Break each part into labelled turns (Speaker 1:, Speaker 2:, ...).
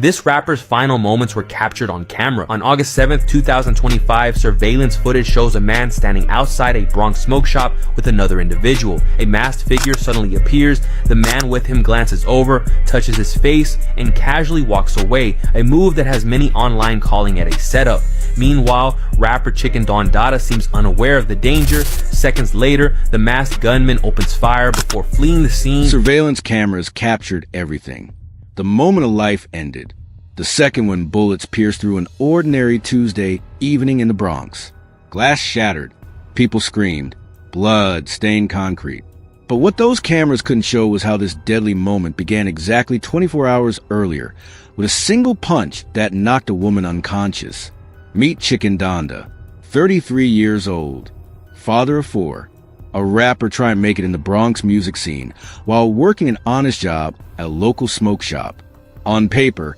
Speaker 1: This rapper's final moments were captured on camera. On August 7th, 2025, surveillance footage shows a man standing outside a Bronx smoke shop with another individual. A masked figure suddenly appears. The man with him glances over, touches his face, and casually walks away, a move that has many online calling it a setup. Meanwhile, rapper Chicken Don Dada seems unaware of the danger. Seconds later, the masked gunman opens fire before fleeing the scene.
Speaker 2: Surveillance cameras captured everything. The moment of life ended. The second when bullets pierced through an ordinary Tuesday evening in the Bronx. Glass shattered. People screamed. Blood stained concrete. But what those cameras couldn't show was how this deadly moment began exactly 24 hours earlier with a single punch that knocked a woman unconscious. Meet Chicken Donda, 33 years old, father of 4, a rapper trying to make it in the Bronx music scene while working an honest job at a local smoke shop. On paper,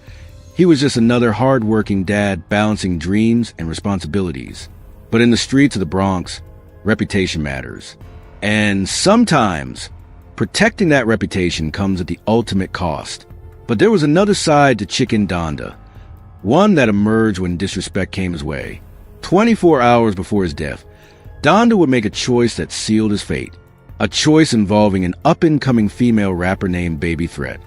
Speaker 2: he was just another hard-working dad balancing dreams and responsibilities. But in the streets of the Bronx, reputation matters. And sometimes, protecting that reputation comes at the ultimate cost. But there was another side to Chicken Donda. One that emerged when disrespect came his way. 24 hours before his death, Donda would make a choice that sealed his fate. A choice involving an up-and-coming female rapper named Baby Threat.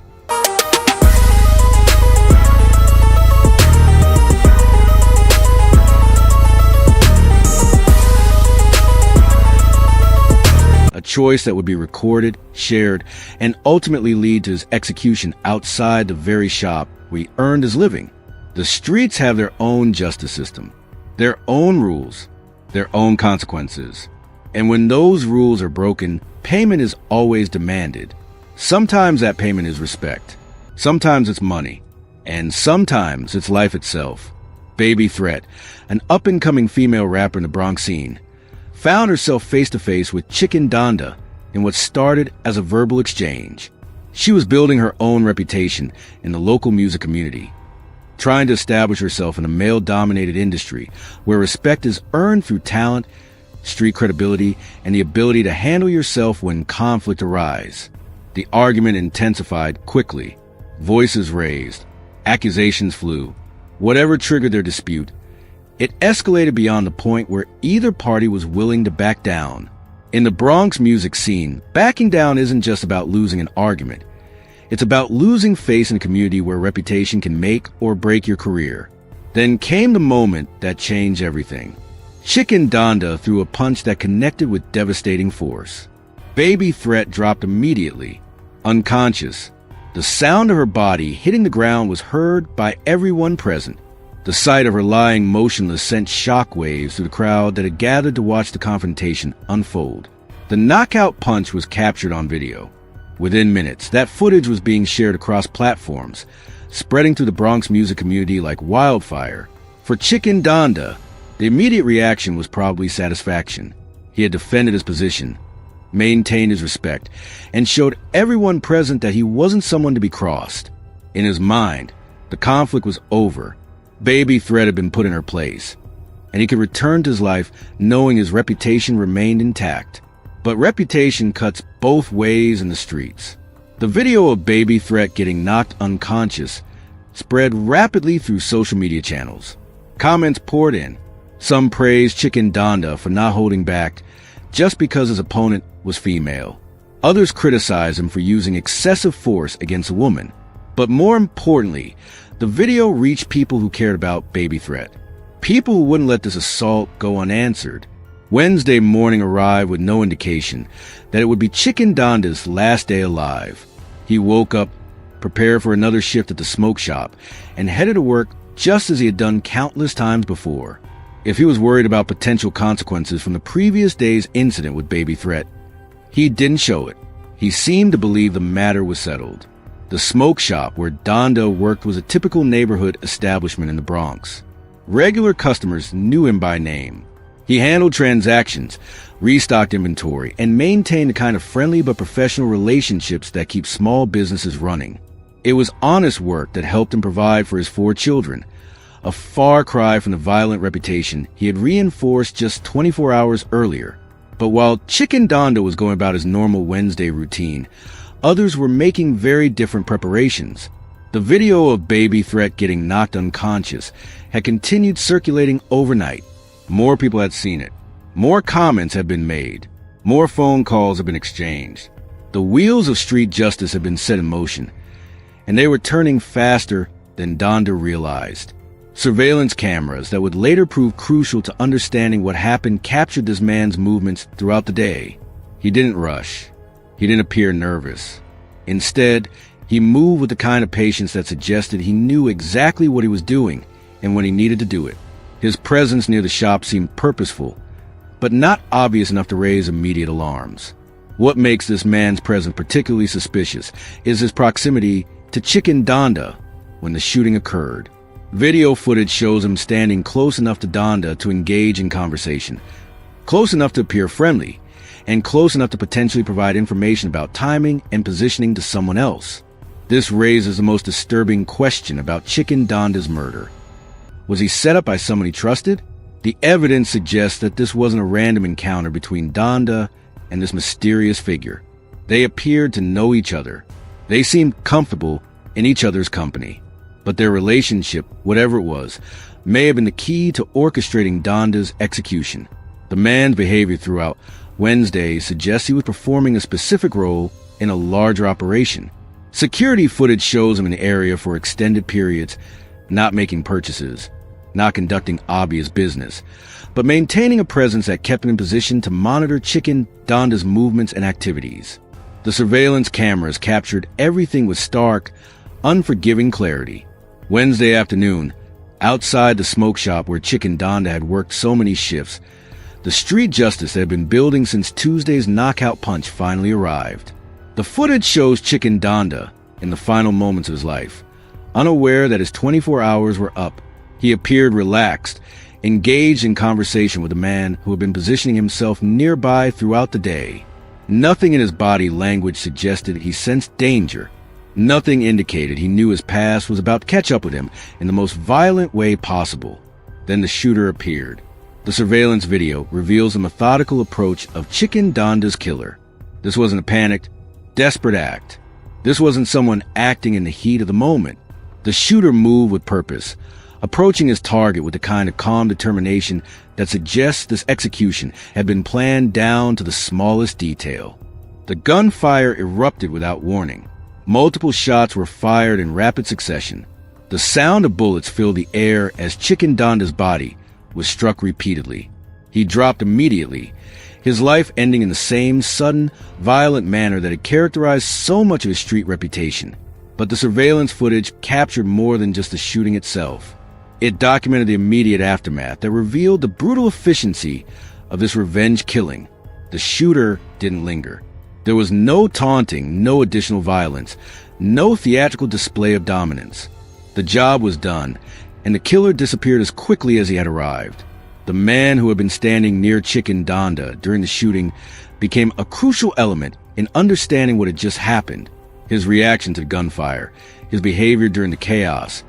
Speaker 2: A choice that would be recorded, shared, and ultimately lead to his execution outside the very shop where he earned his living. The streets have their own justice system, their own rules, their own consequences. And when those rules are broken, payment is always demanded. Sometimes that payment is respect. Sometimes it's money. And sometimes it's life itself. Baby Threat, an up-and-coming female rapper in the Bronx scene, found herself face-to-face with Chicken Donda in what started as a verbal exchange. She was building her own reputation in the local music community, trying to establish herself in a male-dominated industry where respect is earned through talent, street credibility, and the ability to handle yourself when conflict arises. The argument intensified quickly. Voices raised. Accusations flew. Whatever triggered their dispute, it escalated beyond the point where either party was willing to back down. In the Bronx music scene, backing down isn't just about losing an argument. It's about losing face in a community where reputation can make or break your career. Then came the moment that changed everything. Chicken Donda threw a punch that connected with devastating force. Baby Threat dropped immediately, unconscious. The sound of her body hitting the ground was heard by everyone present. The sight of her lying motionless sent shockwaves through the crowd that had gathered to watch the confrontation unfold. The knockout punch was captured on video. Within minutes, that footage was being shared across platforms, spreading through the Bronx music community like wildfire. For Chicken Donda, the immediate reaction was probably satisfaction. He had defended his position, maintained his respect, and showed everyone present that he wasn't someone to be crossed. In his mind, the conflict was over. Baby Threat had been put in her place, and he could return to his life knowing his reputation remained intact. But reputation cuts both ways in the streets. The video of Baby Threat getting knocked unconscious spread rapidly through social media channels. Comments poured in. Some praised Chicken Donda for not holding back just because his opponent was female. Others criticized him for using excessive force against a woman. But more importantly, the video reached people who cared about Baby Threat. People who wouldn't let this assault go unanswered. Wednesday morning arrived with no indication that it would be Chicken Donda's last day alive. He woke up, prepared for another shift at the smoke shop, and headed to work just as he had done countless times before. If he was worried about potential consequences from the previous day's incident with Baby Threat, he didn't show it. He seemed to believe the matter was settled. The smoke shop where Donda worked was a typical neighborhood establishment in the Bronx. Regular customers knew him by name. He handled transactions, restocked inventory, and maintained the kind of friendly but professional relationships that keep small businesses running. It was honest work that helped him provide for his 4 children, a far cry from the violent reputation he had reinforced just 24 hours earlier. But while Chicken Donda was going about his normal Wednesday routine, others were making very different preparations. The video of Baby Threat getting knocked unconscious had continued circulating overnight. More people had seen it. More comments had been made. More phone calls had been exchanged. The wheels of street justice had been set in motion, and they were turning faster than Donda realized. Surveillance cameras that would later prove crucial to understanding what happened captured this man's movements throughout the day. He didn't rush. He didn't appear nervous. Instead, he moved with the kind of patience that suggested he knew exactly what he was doing and when he needed to do it. His presence near the shop seemed purposeful, but not obvious enough to raise immediate alarms. What makes this man's presence particularly suspicious is his proximity to Chicken Donda when the shooting occurred. Video footage shows him standing close enough to Donda to engage in conversation, close enough to appear friendly, and close enough to potentially provide information about timing and positioning to someone else. This raises the most disturbing question about Chicken Donda's murder. Was he set up by someone he trusted? The evidence suggests that this wasn't a random encounter between Donda and this mysterious figure. They appeared to know each other. They seemed comfortable in each other's company. But their relationship, whatever it was, may have been the key to orchestrating Donda's execution. The man's behavior throughout Wednesday suggests he was performing a specific role in a larger operation. Security footage shows him in the area for extended periods, not making purchases, not conducting obvious business, but maintaining a presence that kept him in position to monitor Chicken Donda's movements and activities. The surveillance cameras captured everything with stark, unforgiving clarity. Wednesday afternoon, outside the smoke shop where Chicken Donda had worked so many shifts, the street justice that had been building since Tuesday's knockout punch finally arrived. The footage shows Chicken Donda in the final moments of his life. Unaware that his 24 hours were up, he appeared relaxed, engaged in conversation with a man who had been positioning himself nearby throughout the day. Nothing in his body language suggested he sensed danger. Nothing indicated he knew his past was about to catch up with him in the most violent way possible. Then the shooter appeared. The surveillance video reveals a methodical approach of Chicken Donda's killer. This wasn't a panicked, desperate act. This wasn't someone acting in the heat of the moment. The shooter moved with purpose, approaching his target with the kind of calm determination that suggests this execution had been planned down to the smallest detail. The gunfire erupted without warning. Multiple shots were fired in rapid succession. The sound of bullets filled the air as Chicken Donda's body was struck repeatedly. He dropped immediately, his life ending in the same sudden, violent manner that had characterized so much of his street reputation. But the surveillance footage captured more than just the shooting itself. It documented the immediate aftermath that revealed the brutal efficiency of this revenge killing. The shooter didn't linger. There was no taunting, no additional violence, no theatrical display of dominance. The job was done, and the killer disappeared as quickly as he had arrived. The man who had been standing near Chicken Donda during the shooting became a crucial element in understanding what had just happened. His reaction to the gunfire, his behavior during the chaos,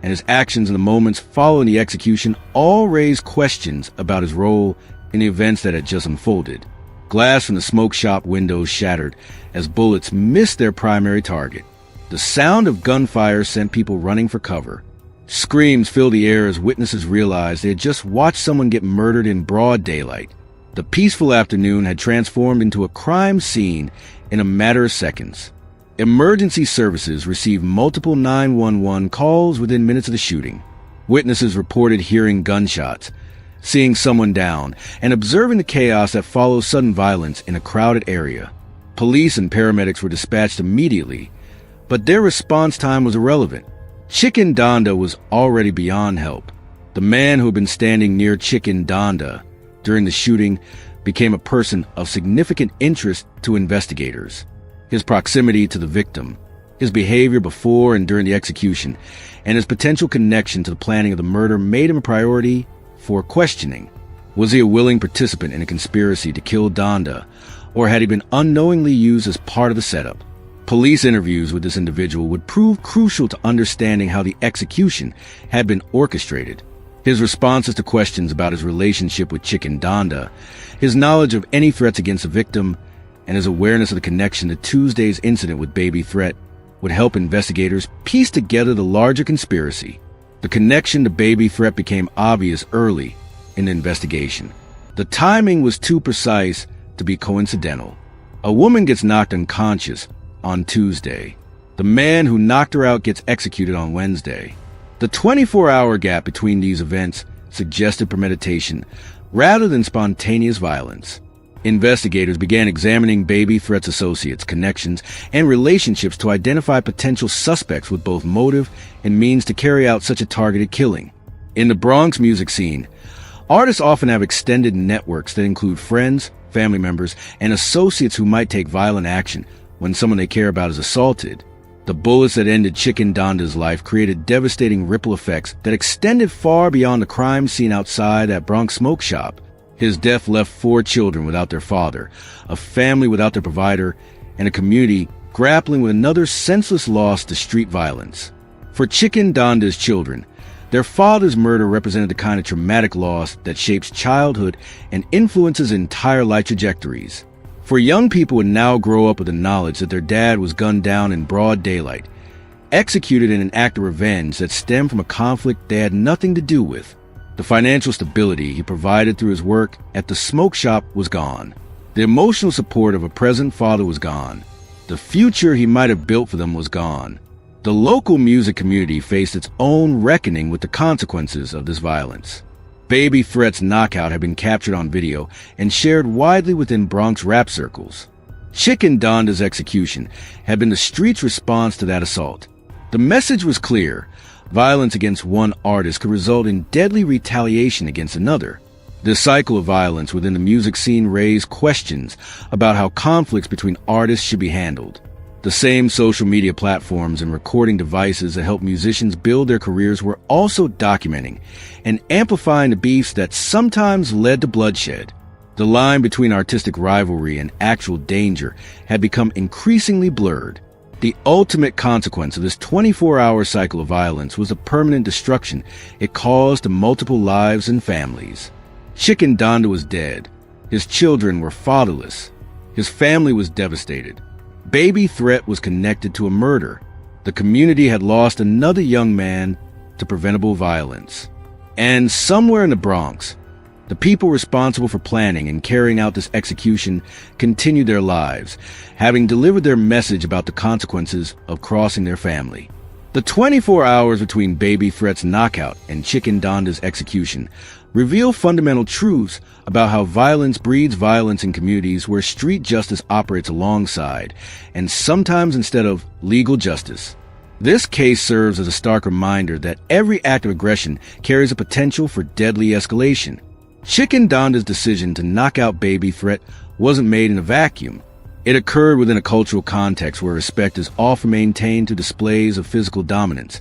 Speaker 2: and his actions in the moments following the execution all raised questions about his role in the events that had just unfolded. Glass from the smoke shop windows shattered as bullets missed their primary target. The sound of gunfire sent people running for cover. Screams filled the air as witnesses realized they had just watched someone get murdered in broad daylight. The peaceful afternoon had transformed into a crime scene in a matter of seconds. Emergency services received multiple 911 calls within minutes of the shooting. Witnesses reported hearing gunshots, seeing someone down, and observing the chaos that follows sudden violence in a crowded area. Police and paramedics were dispatched immediately, but their response time was irrelevant. Chicken Donda was already beyond help. The man who had been standing near Chicken Donda during the shooting became a person of significant interest to investigators. His proximity to the victim, his behavior before and during the execution, and his potential connection to the planning of the murder made him a priority for questioning. Was he a willing participant in a conspiracy to kill Donda, or had he been unknowingly used as part of the setup? Police interviews with this individual would prove crucial to understanding how the execution had been orchestrated. His responses to questions about his relationship with Chicken Donda, his knowledge of any threats against the victim, and his awareness of the connection to Tuesday's incident with Baby Threat would help investigators piece together the larger conspiracy. The connection to baby threat became obvious early in the investigation. The timing was too precise to be coincidental. A woman gets knocked unconscious on Tuesday. The man who knocked her out gets executed on Wednesday. The 24-hour gap between these events suggested premeditation rather than spontaneous violence. Investigators began examining baby threats associates, connections, and relationships to identify potential suspects with both motive and means to carry out such a targeted killing. In the Bronx music scene, artists often have extended networks that include friends, family members, and associates who might take violent action when someone they care about is assaulted. The bullets that ended Chicken Donda's life created devastating ripple effects that extended far beyond the crime scene outside that Bronx smoke shop. His death left 4 children without their father, a family without their provider, and a community grappling with another senseless loss to street violence. For Chicken Donda's children, their father's murder represented the kind of traumatic loss that shapes childhood and influences entire life trajectories. For young people who now grow up with the knowledge that their dad was gunned down in broad daylight, executed in an act of revenge that stemmed from a conflict they had nothing to do with, the financial stability he provided through his work at the smoke shop was gone. The emotional support of a present father was gone. The future he might have built for them was gone. The local music community faced its own reckoning with the consequences of this violence. Baby Threat's knockout had been captured on video and shared widely within Bronx rap circles. Chicken Donda's execution had been the street's response to that assault. The message was clear. Violence against one artist could result in deadly retaliation against another. This cycle of violence within the music scene raised questions about how conflicts between artists should be handled. The same social media platforms and recording devices that help musicians build their careers were also documenting and amplifying the beefs that sometimes led to bloodshed. The line between artistic rivalry and actual danger had become increasingly blurred. The ultimate consequence of this 24-hour cycle of violence was the permanent destruction it caused to multiple lives and families. Chicken Donda was dead. His children were fatherless. His family was devastated. Baby Threat was connected to a murder. The community had lost another young man to preventable violence. And somewhere in the Bronx, the people responsible for planning and carrying out this execution continued their lives, having delivered their message about the consequences of crossing their family. The 24 hours between Baby Threat's knockout and Chicken Donda's execution reveal fundamental truths about how violence breeds violence in communities where street justice operates alongside, and sometimes instead of, legal justice. This case serves as a stark reminder that every act of aggression carries a potential for deadly escalation. Chicken Donda's decision to knock out Baby Threat wasn't made in a vacuum. It occurred within a cultural context where respect is often maintained through displays of physical dominance,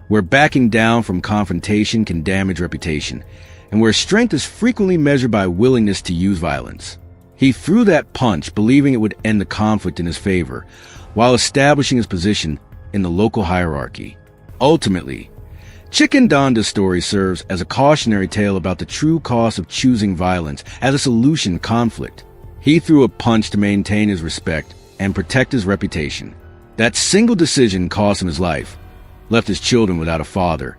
Speaker 2: where backing down from confrontation can damage reputation, and where strength is frequently measured by willingness to use violence. He threw that punch believing it would end the conflict in his favor, while establishing his position in the local hierarchy. Ultimately, Chicken Donda's story serves as a cautionary tale about the true cost of choosing violence as a solution to conflict. He threw a punch to maintain his respect and protect his reputation. That single decision cost him his life, left his children without a father,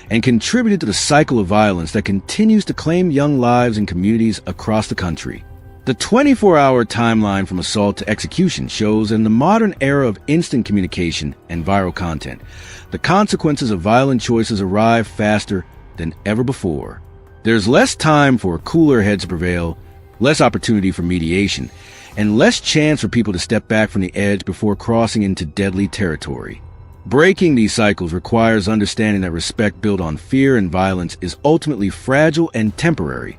Speaker 2: and contributed to the cycle of violence that continues to claim young lives in communities across the country. The 24-hour timeline from assault to execution shows in the modern era of instant communication and viral content, the consequences of violent choices arrive faster than ever before. There's less time for cooler heads to prevail, less opportunity for mediation, and less chance for people to step back from the edge before crossing into deadly territory. Breaking these cycles requires understanding that respect built on fear and violence is ultimately fragile and temporary,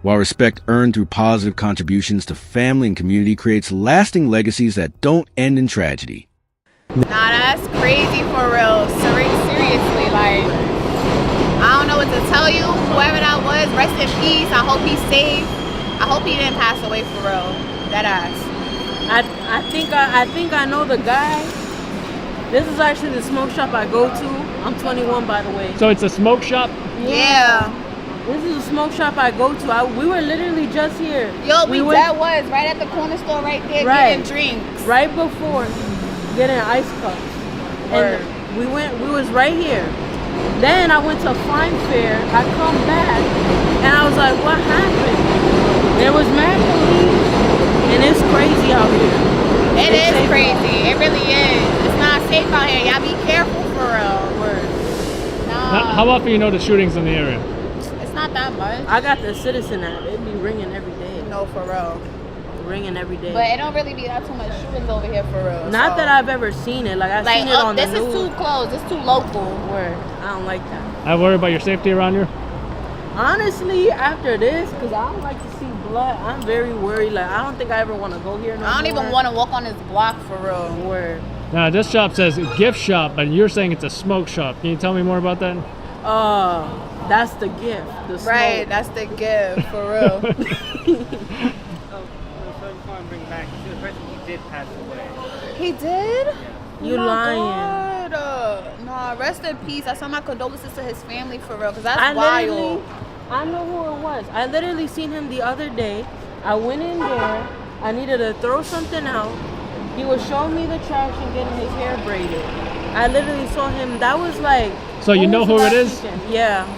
Speaker 2: while respect earned through positive contributions to family and community creates lasting legacies that don't end in tragedy.
Speaker 3: Nah, that's crazy for real. Seriously, like, I don't know what to tell you. Whoever that was, rest in peace. I hope he's safe. I hope he didn't pass away for real. That ass.
Speaker 4: I think I know the guy. This is actually the smoke shop I go to. I'm 21, by the way.
Speaker 5: So it's a smoke shop?
Speaker 3: Yeah.
Speaker 4: This is a smoke shop I go to. We were literally just here.
Speaker 3: Yo, that was right at the corner store right there,
Speaker 4: right,
Speaker 3: getting drinks.
Speaker 4: Right before getting ice cups.
Speaker 3: Word.
Speaker 4: And we was right here. Then I went to Fine Fair. I come back and I was like, what happened? There was mad police, and it's crazy out here.
Speaker 3: It is crazy. It really is. It's not safe out here. Y'all be careful for real.
Speaker 4: Word.
Speaker 3: Nah,
Speaker 5: How often you know the shootings in the area?
Speaker 3: it's not that much.
Speaker 4: I got the Citizen app. It be ringing every day.
Speaker 3: No, for real.
Speaker 4: Ringing every day.
Speaker 3: But it don't really be that too much shootings over here for real.
Speaker 4: Not
Speaker 3: so.
Speaker 4: that I've ever seen it. Like I've
Speaker 3: Like,
Speaker 4: seen it on the
Speaker 3: this
Speaker 4: news.
Speaker 3: is too close. It's too local.
Speaker 4: Word. I don't like that.
Speaker 5: I worry about your safety around here.
Speaker 4: Honestly, after this, because I don't like to see blood, I'm very worried. Like, I don't think I ever want to go here no more.
Speaker 3: I don't even want to walk on this block for real.
Speaker 4: Word.
Speaker 5: Now, this shop says gift shop, but you're saying it's a smoke shop. Can you tell me more about that?
Speaker 4: That's the gift. The smoke.
Speaker 3: Right, that's the gift for real.
Speaker 6: So I just want to bring back the person he did pass away.
Speaker 3: He did?
Speaker 4: You
Speaker 3: Oh my
Speaker 4: lying.
Speaker 3: God. Nah, rest in peace. I send my condolences to his family for real, because that's wild.
Speaker 4: I know who it was. I literally seen him the other day. I went in there. I needed to throw something out. He was showing me the trash and getting his hair braided. I literally saw him. That was like.
Speaker 5: So you know who it is?
Speaker 4: Weekend? Yeah.
Speaker 6: Can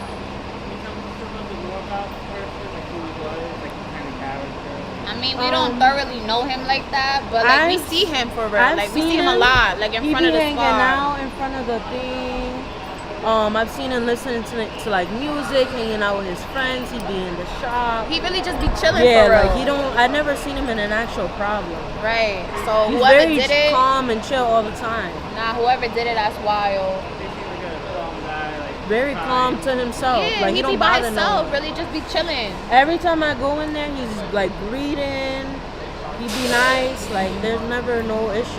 Speaker 6: you tell me a little bit more about the person, like who he was, like what kind of character?
Speaker 3: I mean, we don't thoroughly know him like that, but like we see him for real.
Speaker 4: I've
Speaker 3: Like we see
Speaker 4: seen
Speaker 3: him a lot, like in front of the
Speaker 4: hanging
Speaker 3: spot.
Speaker 4: out in front of the thing. I've seen him listening to like music, hanging out with his friends. He'd be in the shop.
Speaker 3: He really just be chilling
Speaker 4: Yeah,
Speaker 3: for real.
Speaker 4: like he don't. I never seen him in an actual problem.
Speaker 3: Right. So
Speaker 4: He's
Speaker 3: whoever
Speaker 4: very
Speaker 3: did it,
Speaker 4: calm and chill all the time.
Speaker 3: nah, whoever did it, that's wild.
Speaker 6: They seem like a calm guy, like
Speaker 4: Very calm to himself.
Speaker 3: Yeah,
Speaker 4: like
Speaker 3: he
Speaker 4: he
Speaker 3: be
Speaker 4: don't
Speaker 3: by
Speaker 4: bother no
Speaker 3: himself,
Speaker 4: one.
Speaker 3: really just be chilling.
Speaker 4: Every time I go in there, he's like greeting. He be nice. Like there's never no issue.